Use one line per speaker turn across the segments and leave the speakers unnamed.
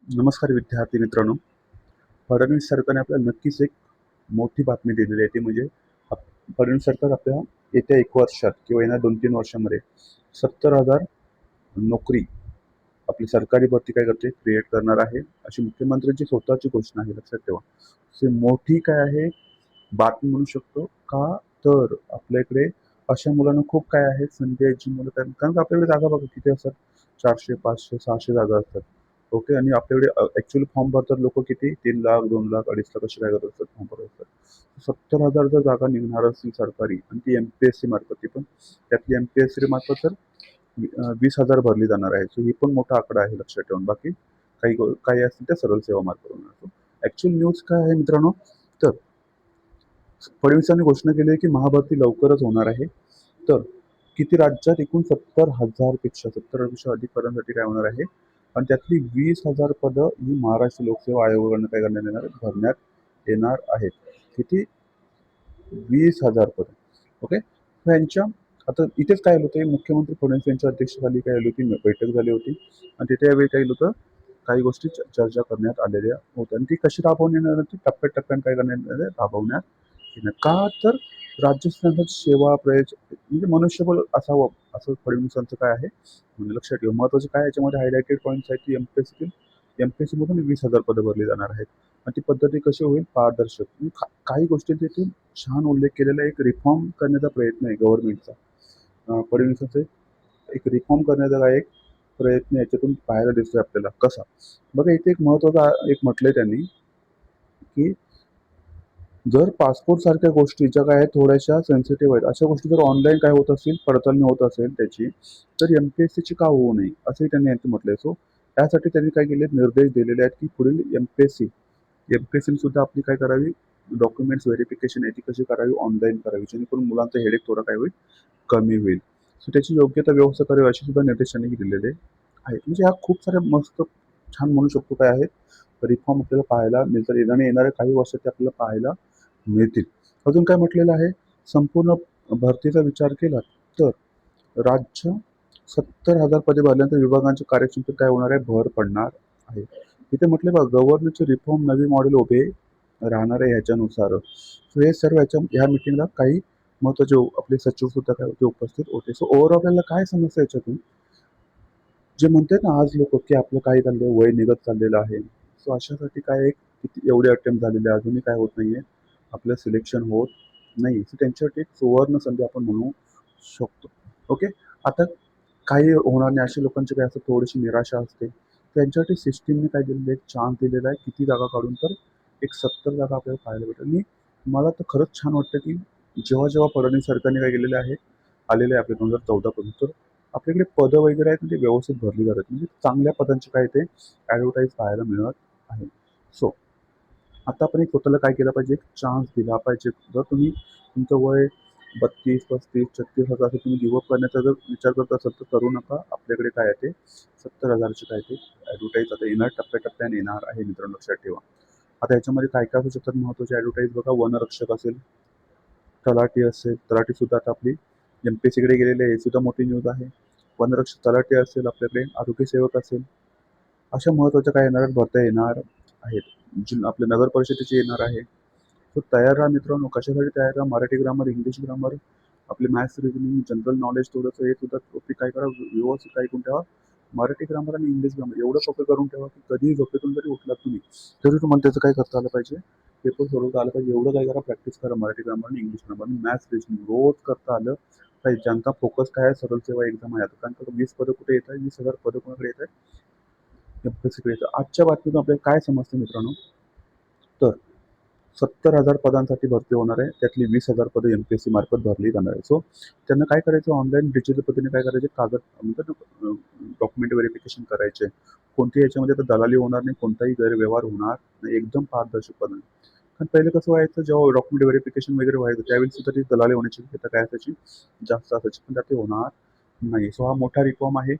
नमस्कार विद्यार्थी मित्रांनो. फडणवीस सरकारने आपल्याला नक्कीच एक मोठी बातमी दिलेली आहे. ती म्हणजे फडणवीस सरकार आपल्या येत्या 1 वर्षात किंवा येणाऱ्या 2-3 वर्षांमध्ये 70,000 नोकरी आपली सरकारी भरती काय करते क्रिएट करणार आहे. अशी मुख्यमंत्र्यांची स्वतःची घोषणा आहे, लक्षात ठेवा. ही मोठी काय आहे बातमी म्हणू शकतो का? तर आपल्या इकडे अशा मुलांना खूप काय आहे संधी आहे जी मुलं कारण का आपल्याकडे जागा बघा किती असतात 400, 500, 600 जागा असतात. ओके आणि आपल्याकडे ॲक्चुअली फॉर्म भरतात लोकं किती 3,00,000, 2,00,000, 2,50,000 असे काय करत असतात फॉर्म भरत असतात. 70,000 जर जागा निघणार असतील सरकारी आणि ती एम-पी-एस-सी मार्फत ती पण त्यातली एम-पी-एस-सी मार्फत तर 20,000 भरली जाणार आहे. सो ही पण मोठा आकडा आहे लक्षात ठेवून. बाकी काही असतील त्या सरळ सेवा मार्फत होणार. सो ॲक्चुअल न्यूज काय आहे मित्रांनो, तर फडणवीसांनी घोषणा केली आहे की महाभरती लवकरच होणार आहे. तर किती राज्यात एकूण 70,000 पेक्षा 70,000 अधिक पदांसाठी काय होणार आहे आणि त्यातली 20,000 पदं ही महाराष्ट्र लोकसेवा आयोगाकडून काय करण्यात येणार आहेत? भरण्यात येणार आहेत. किती? 20,000 पदं. ओके. तर यांच्या आता इथेच काय होतं मुख्यमंत्री फडणवीस यांच्या अध्यक्षतेखाली काय झाली होती बैठक झाली होती आणि तिथे यावेळी काय होतं काही गोष्टी चर्चा करण्यात आलेल्या होत्या आणि ती कशी राबवण्यात येणार होती टप्प्याटप्प्याने काय करण्यात येणार आहे? राबवण्यात येणार. का तर राज्यस्थानात सेवा म्हणजे मनुष्यबळ असावं असं फडणवीसांचं काय आहे म्हणजे लक्षात ठेवा. महत्त्वाचं काय याच्यामध्ये हायलाइटेड पॉईंट्स आहेत की एम-पी-एस-सी मधून 20,000 पदं भरली जाणार आहेत आणि ती पद्धती कशी होईल पारदर्शक. काही गोष्टी तिथून छान उल्लेख केलेला एक रिफॉर्म करण्याचा प्रयत्न आहे गव्हर्नमेंटचा. फडणवीसांचा एक रिफॉर्म करण्याचा एक प्रयत्न याच्यातून पाहायला दिसतोय आपल्याला. कसा? बघा इथे एक महत्त्वाचा एक म्हटलंय त्यांनी, की जर पासपोर्ट सारख्या गोष्टी ज्या काय आहेत थोड्याशा सेन्सिटिव्ह आहेत, अशा गोष्टी जर ऑनलाईन काय होत असतील, पडताळणी होत असेल त्याची, तर एम-पी-एस-सीची का होऊ नये? असंही त्यांनी यांचं म्हटलंय. सो त्यासाठी त्यांनी काय केले निर्देश दिलेले आहेत, की पुढील एम-पी-एस-सीने सुद्धा आपली काय करावी डॉक्युमेंट्स व्हेरिफिकेशन आहे ती कशी करावी ऑनलाईन करावी जेणेकरून मुलांचा हेडेक थोडा काय होईल कमी होईल. सो त्याची योग्यता व्यवस्था करावी अशी सुद्धा निर्देश त्यांनी दिलेले आहेत. म्हणजे ह्या खूप साऱ्या मस्त छान म्हणू शकतो काय आहेत रिफॉर्म आपल्याला पाहायला मिळतात आणि येणाऱ्या काही वर्षात ते आपल्याला पाहायला मिळतील. अजून काय म्हटलेलं आहे संपूर्ण भरतीचा विचार केला तर राज्य 70,000 पदे भरल्यानंतर विभागांच्या कार्यक्षमतेत काय होणार आहे भर पडणार आहे. इथे म्हटले बघा गव्हर्नरचे रिफॉर्म नवे मॉडेल उभे राहणार आहे ह्याच्यानुसार. सो हे सर्व ह्या मीटिंगला काही महत्त्वाचे आपले सचिव सुद्धा काय होते उपस्थित होते. सो ओव्हरऑल आपल्याला काय समजतं याच्यातून? जे म्हणतात ना आज लोकं की आपलं काय चाललंय वय निघत चाललेलं आहे. सो अशासाठी काय एक किती एवढे अटेम्प्ट झालेले अजूनही काय होत नाहीये. आपलं सिलेक्शन होत नाही. सो त्यांच्यासाठी एक सुवर्ण संधी आपण म्हणू शकतो. ओके. आता काही होणार नाही अशा लोकांची काय असं थोडीशी निराशा असते. त्यांच्यासाठी सिस्टमने काय दिलेलं आहे, एक चान्स दिलेला आहे. किती जागा काढून तर एक 70 जागा आपल्याला पाहायला भेटेल आणि मला तर खरंच छान वाटतं, की जेव्हा फडणवीस सरकारने काय केलेलं आहे, आलेलं आहे आपल्या 2014 पासून तर आपल्याकडे पदं वगैरे आहेत, म्हणजे व्यवस्थित भरली जातात. म्हणजे चांगल्या पदांचे काय ते ॲडव्हर्टाइज पाहायला मिळत आहे. सो आता आपण एक स्वतःला काय केलं पाहिजे, एक चान्स दिला पाहिजे. जर तुम्ही तुमचं वय 32, 35, 36 असं तुम्ही गिव्ह करण्याचा जर विचार करत असाल तर करू नका. आपल्याकडे काय आहे ते 70,000चे काय ते ॲडव्हर्टाइज आता येणार टप्प्याटप्प्याने येणार आहे मित्रांनो लक्षात ठेवा. आता याच्यामध्ये काय काय असू शकतात महत्त्वाचे ॲडव्हर्टाइज बघा वनरक्षक असेल, तलाठी असेल, तलाठीसुद्धा आता आपली एम-पी-एस-सीकडे गेलेली आहे, हे सुद्धा मोठी न्यूज आहे. वनरक्षक तलाठी असेल, आपल्याकडे आरोग्यसेवक असेल, अशा महत्त्वाच्या काही येणाऱ्या भरत्या येणार आहेत. आपल्या नगर परिषदेची येणार आहे. तर तयार राहा मित्रांनो. कशासाठी तयार राहा? मराठी ग्रामर, इंग्लिश ग्रामर, आपले मॅथ्स, रिजनिंग, जनरल नॉलेज थोडंसं हे सुद्धा टॉपिक काय करा व्यवस्थित ऐकून ठेवा. मराठी ग्रामर आणि इंग्लिश ग्रामर एवढं सोपं करून ठेवा, की कधीही झोपेतून जरी उठलात तुम्ही, तरी तुम्हाला त्याचं काय करता आलं पाहिजे, पेपर सोडवता आलं पाहिजे. एवढं काय करा प्रॅक्टिस करा मराठी ग्रामर आणि इंग्लिश ग्रामर आणि मॅथ्स, रिजनिंग रोज करता आलं पाहिजे. ज्यांचा फोकस काय आहे सरळ सेवा एक्झाम आहे. आता कारण का 20 पदं कुठे येत आहेत? 20,000 पदं कोणाकडे येत आहेत? एम-पी-एस-सीकडे येतं. आजच्या बातमीतून आपल्याला काय समजतं मित्रांनो? तर 70,000 पदांसाठी भरती होणार आहे. त्यातली 20,000 पदं एम-पी-एस-सी मार्फत भरली जाणार आहे. सो त्यांना काय करायचं ऑनलाईन डिजिटल पद्धतीने काय करायचे कागद म्हणतात ना डॉक्युमेंट व्हेरिफिकेशन करायचे. कोणत्याही याच्यामध्ये आता दलाली होणार नाही, कोणताही गैरव्यवहार होणार नाही. एकदम पारदर्शक पद्धतीने. कारण पहिले कसं व्हायचं जेव्हा डॉक्युमेंट व्हेरिफिकेशन वगैरे व्हायचं त्यावेळेस सुद्धा ती दलाली होण्याची शक्यता काय असायची जास्त असायची. पण आता ते होणार नाही. सो हा मोठा रिफॉर्म आहे.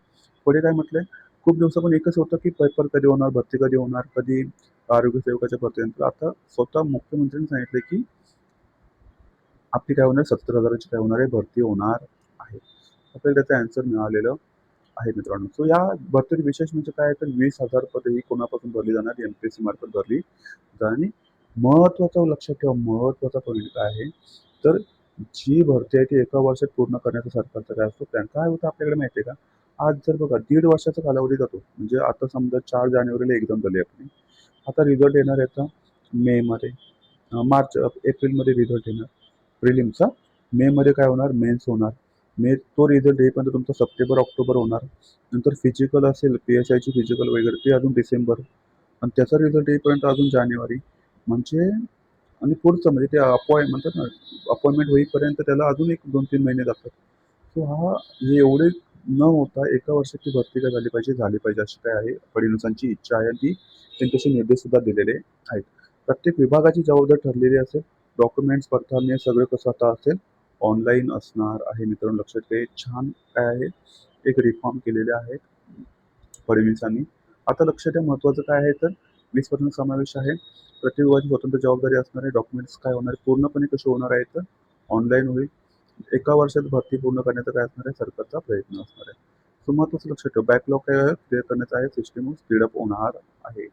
पुढे काय म्हटलंय खूप दिवसापासून एकच होतं की पेपर कधी होणार, भरती कधी होणार, कधी आरोग्य सेवकाच्या भरतीनंतर आता स्वतः मुख्यमंत्र्यांनी सांगितलं की आपली काय होणार 70,000ची काय होणार आहे भरती होणार आहे. आपल्याला त्याचं ॲन्सर मिळालेलं आहे मित्रांनो. सो या भरतीत विशेष म्हणजे काय आहे तर 20,000 पदे ही कोणापासून भरली जाणार? एम-पी-एस-सी मार्फत भरली जाणार. आणि महत्त्वाचं लक्षात ठेवा, महत्त्वाचा पॉइंट काय आहे, तर जी भरती आहे ती एका वर्षात पूर्ण करण्याचा सरकारचा काय असतो प्लॅन. काय होतं आपल्याकडे माहिती आहे का? आज जर बघा 1.5 वर्षाचा कालावधी जातो. म्हणजे आता समजा 4 जानेवारीला एक्झाम झाली आपली. आता रिझल्ट येणार याचा मेमध्ये. मार्च एप्रिलमध्ये रिझल्ट येणार प्रिलिमचा. मेमध्ये काय होणार? मेन्स होणार. तो रिझल्ट येईपर्यंत तुमचा सप्टेंबर, ऑक्टोबर होणार. नंतर फिजिकल असेल, पी-एस-आयची फिजिकल वगैरे ते अजून डिसेंबर आणि त्याचा रिझल्ट येईपर्यंत अजून जानेवारी. म्हणजे आणि पुढचं म्हणजे ते म्हणतात ना, अपॉइंटमेंट होईपर्यंत त्याला अजून एक 2-3 महिने जातात. सो हे एवढे न होता एका वर्षाची भरती काय झाली पाहिजे अशी काय आहे फडणवीसांची इच्छा आहे आणि ती त्यांनी तसे निर्देशसुद्धा दिलेले आहेत. प्रत्येक विभागाची जबाबदारी ठरलेली असेल. डॉक्युमेंट्स पडताळणे सगळं कसं आता असेल, ऑनलाईन असणार आहे मित्रांनो. लक्षात घ्या. छान काय आहे, एक रिफॉर्म केलेले आहेत फडणवीसांनी. आता लक्षात द्या महत्त्वाचं काय आहे तर 20% समावेश आहे. प्रत्येक विभागाची स्वतंत्र जबाबदारी असणार आहे. डॉक्युमेंट्स काय होणार आहे, पूर्णपणे कसे होणार आहेत तर ऑनलाईन होईल. एका वर्षात भरती पूर्ण करण्याचा काय असणार आहे, सरकारचा प्रयत्न असणार आहे. सो महत्त्वाचं लक्षात ठेवा, बॅकलॉग काय आहे क्लिअर करण्याचा आहे, सिस्टम स्पीडअप होणार आहे.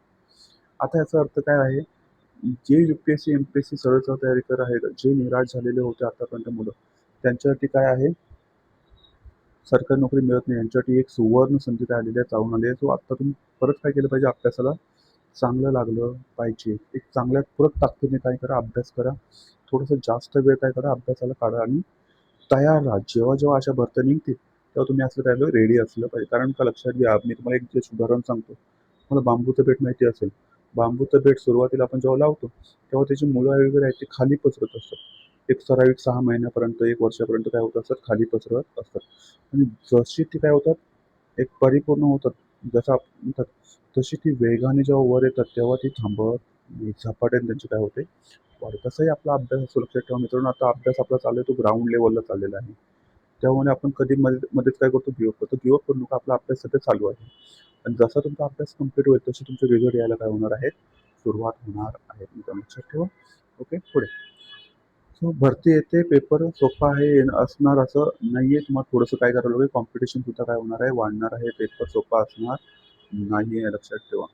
आता याचा अर्थ काय आहे, जे यू-पी-एस-सी, एम-पी-एस-सी सरळ तयारी करत आहेत, जे निराश झालेले होते आतापर्यंत मुलं, त्यांच्यासाठी काय आहे, सरकारी नोकरी मिळत नाही यांच्यासाठी एक सुवर्ण संधी काय आलेली आहे, चालून आली आहे. सो आता तुम्ही परत काय केलं पाहिजे, अभ्यासाला चांगलं लागलं पाहिजे. एक चांगल्या परत ताकदीने काय करा, अभ्यास करा. थोडंसं जास्त वेळ काय करा, अभ्यासाला काढा आणि तयार राहा. जेव्हा अशा भरत्या निघतील, तेव्हा तुम्ही असलं काय रेडी असलं पाहिजे. कारण का लक्षात घ्या, मी तुम्हाला एक जे उदाहरण सांगतो. तुम्हाला बांबूचं बेट माहिती असेल. बांबूचं बेट सुरुवातीला आपण जेव्हा लावतो, तेव्हा त्याची मुलं वगैरे आहेत ते खाली पसरत असतात. एक ठराविक 6 महिन्यापर्यंत, 1 वर्षापर्यंत काय होत असतात, खाली पसरत असतात. आणि जशी ती काय होतात, एक परिपूर्ण होतात. जसं आपण म्हणतात, तशी ती वेगाने जेव्हा वर येतात, तेव्हा ती थांबत नाही. झपाट्याने त्यांची काय होते, वाढ. तसाही आपला अभ्यास असतो. लक्षात ठेवा मित्रांनो, आता अभ्यास आपला चालू आहे तो ग्राउंड लेव्हलला चाललेला आहे. त्यामुळे आपण कधी मध्येच काय करतो, गिव्ह करतो. गिव्ह करू नका. आपला अभ्यास सध्या चालू आहे. आणि जसा तुमचा अभ्यास कंप्लीट होईल तसे तुमचे रिझल्ट यायला काय होणार आहेत, सुरुवात होणार आहे. मित्रांनो लक्षात ठेवा. ओके, पुढे. सो भरती येते, पेपर सोपा आहे असणार असं नाहीये. तुम्हाला थोडंसं काय करावं लागेल, कॉम्पिटिशन सुद्धा काय होणार आहे, वाढणार आहे. पेपर सोपा असणार नाही आहे, लक्षात ठेवा.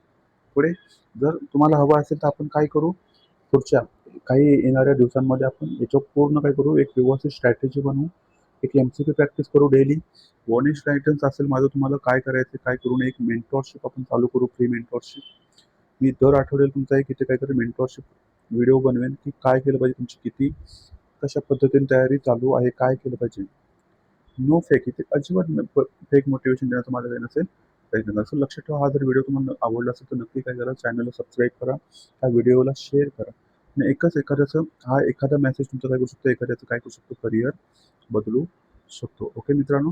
पुढे जर तुम्हाला हवं असेल तर आपण काय करू, पुढच्या काही येणाऱ्या दिवसांमध्ये आपण याच्यावर पूर्ण काय करू, एक व्यवस्थित स्ट्रॅटेजी बनवू. एक एम-सी-क्यू प्रॅक्टिस करू डेली. 1 गायडन्स असेल माझं, तुम्हाला काय करायचं काय करू नये. एक मेंटॉरशिप आपण चालू करू, फ्री मेंटॉरशिप. मी दर आठवड्याला तुमचा एक इथे काहीतरी मेंटॉरशिप व्हिडिओ बनवेन, की काय केलं पाहिजे, तुमची किती कशा पद्धतीने तयारी चालू आहे, काय केलं पाहिजे. नो फेक, इथे अजिबात फेक मोटिवेशन देण्याचा माझा काही नसेल, प्रयत्न करा. असं लक्षात ठेवा. हा जर व्हिडिओ तुम्हाला आवडला असेल तर नक्की काय करा, चॅनलला सबस्क्राईब करा, त्या व्हिडिओला शेअर करा. आणि एखाद्याचं हा एखादा मेसेज तुमचा काय करू शकतो, एखाद्याचं काय करू शकतो, करिअर बदलू शकतो. ओके मित्रांनो,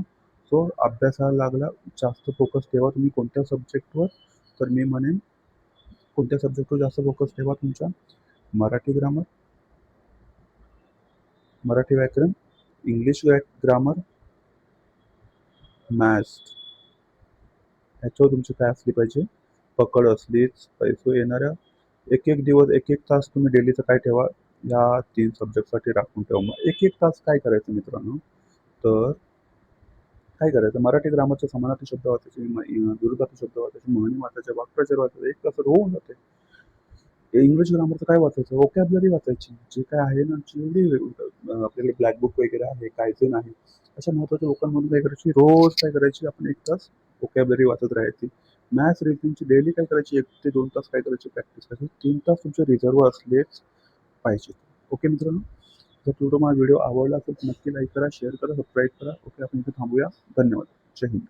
सो अभ्यासाला लागला, जास्त फोकस ठेवा. तुम्ही कोणत्या सब्जेक्टवर, तर मी म्हणेन कोणत्या सब्जेक्टवर जास्त फोकस ठेवा तुमच्या. मराठी ग्रामर, मराठी व्याकरण, इंग्लिश ग्रामर, मॅथ्स, ह्याच्यावर तुमची काय असली पाहिजे, पकड असलीच पाहिजे. सो येणाऱ्या एक दिवस, एक तास तुम्ही डेलीचं काय ठेवा, या 3 सब्जेक्टसाठी राखून ठेवा. मग एक तास काय करायचं मित्रांनो, तर काय करायचं, मराठी ग्रामरचे समानार्थी शब्द वाचायचे, विरुद्धार्थी शब्द वाचायचे, म्हणी वाचायचे, वाक्प्रचार वाचायचे, 1 तासात होऊन जाते. इंग्लिश ग्रामरचं काय वाचायचं, व्होकॅब्युलरी वाचायची. जे काय आहे ना, जेवढी आपल्याला ब्लॅक बुक वगैरे आहे, कायजन आहे, अशा महत्त्वाच्या लोकांमधून काय करायची, रोज काय करायची, आपण 1 तास व्होकॅब्युलरी वाचत राहायची. मॅथ्स रिजनिंगची डेली काय करायची, 1 ते 2 तास काय करायची, प्रॅक्टिस करायची. 3 तास तुमचे रिझर्व्ह असलेच पाहिजे. ओके मित्रांनो, जर तुम्हाला माझा व्हिडिओ आवडला असेल तर नक्की लाईक करा, शेअर करा, सबस्क्राईब करा. ओके, आपण इथे थांबूया. धन्यवाद. जय हिंद.